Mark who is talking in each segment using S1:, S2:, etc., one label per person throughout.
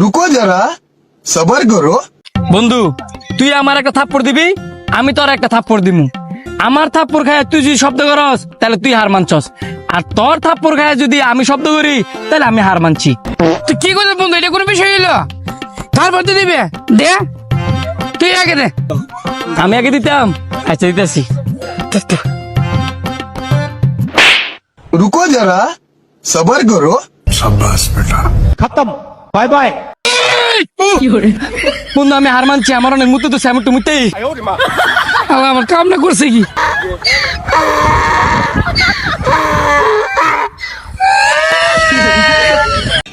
S1: रुको जरा सबर करो।
S2: বন্ধু তুই আমার একটা থাপ্পড় দিবি, আমি তোর একটা থাপ্পড় দিমু। আমার থাপ্পড় খায় তুই যদি শব্দ করস তাহলে তুই হার মানছস, আর তোর থাপ্পড় খায় যদি আমি শব্দ করি তাহলে আমি হার মানছি।
S3: তুই কি করছিস বন্ধু? এটা কোনো বিষয় হইলো? তারপর তো দিবে দে, তুই আগে দে।
S2: আমি আগে দিতাম, আচ্ছা দিতেছি।
S1: रुको जरा सबर करो।
S2: বন্ধু আমি হার মানছি, আমার অনেক মুতে তো স্যামটু মুতেই।
S3: আল্লাহ, আমার কামনা করছে কি?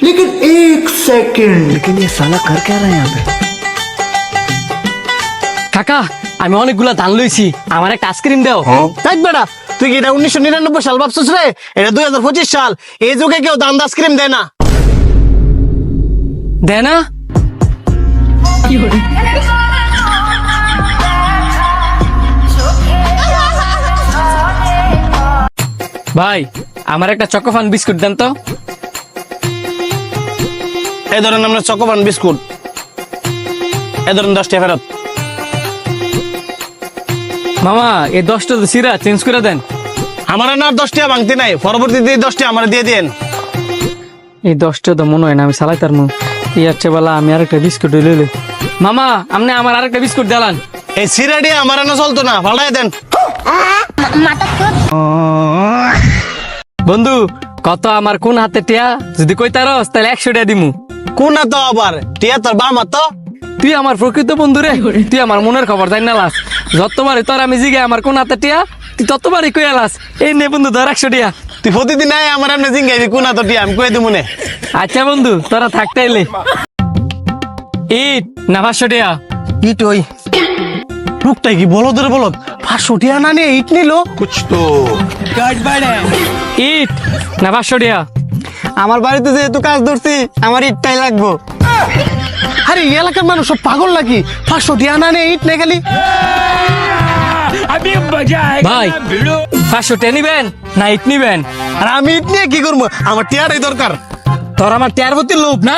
S4: लेकिन एक सेकंड, लेकिन ये साला कर क्या रहा है यहाँ पे?
S2: কাকা আমি অনেকগুলা ধান লইছি, আমার একটা আইসক্রিম দাও।
S5: দেখ বেটা, তুই কি এটা 1999 সাল ভাবছিস রে? এটা 2025 সাল। এই যুগে কেউ দাম আইসক্রিম দেয় না।
S2: দে না ভাই, আমার একটা চকোফান বিস্কুট দেন তো।
S5: এই ধরেন আমরা চকোবান বিস্কুট, এই ধরেন 10 টাকা ফেরত।
S2: মামা এই 10টা তো সিরা চেঞ্জ করে দেন।
S5: আমার না 10 টাকা ভাঙতে নাই, পরবর্তীতে 10 টাকা আমার দিয়ে দেন।
S2: এই 10টা তো মনে হয় না আমি চালাই তার মুখ। এই হচ্ছে বেলা আমি আরেকটা বিস্কুট লইলে। মামা আপনি আমার আরেকটা বিস্কুট দিলান।
S5: এই সিরাডি আমার না চলতো না, ফালাই দেন।
S2: বন্ধু কত আমার কোন হাতে টিয়া, যদি কইতারস তাহলে 100 টাকা দিমু।
S5: কোন না তো আবার টিয়া তোর বাম হাত তো।
S2: তুই আমার প্রকৃত বন্ধু রে, তুই আমার মনের খবর জানি না লাস। যতবারই তোর আমি জিগে আমার কোন হাতে টিয়া, তুই ততবারই কই আলাস এই নে বন্ধু ধর 100 টাকা।
S5: তুই প্রতিদিন আয় আমার এমনি জিঙ্গাইবি কোন হাত টিয়া, আমি কই দিমু নে।
S2: আচ্ছা বন্ধু তোরা থাকতে এলে ইট না 500 টাকা।
S5: ইট ওই লোকটাই কি বলদ রে বলদ, 500 টাকা না নিয়ে ইট নিল।
S2: ইট না 500 টাকা।
S5: আমার বাড়িতে যেহেতু কাজ ধরছি আমার ইটটাই লাগবো। আরে এই এলাকার মানুষ সব পাগল নাকি? 500 টাকা না নিয়ে ইট নেই খালি।
S2: ভাই 500 টাকা নিবেন না ইট নিবেন?
S5: আর আমি ইট নিয়ে কি করবো? আমার টিয়ারই দরকার।
S2: তোর আমার টিয়ার প্রতি লোভ না?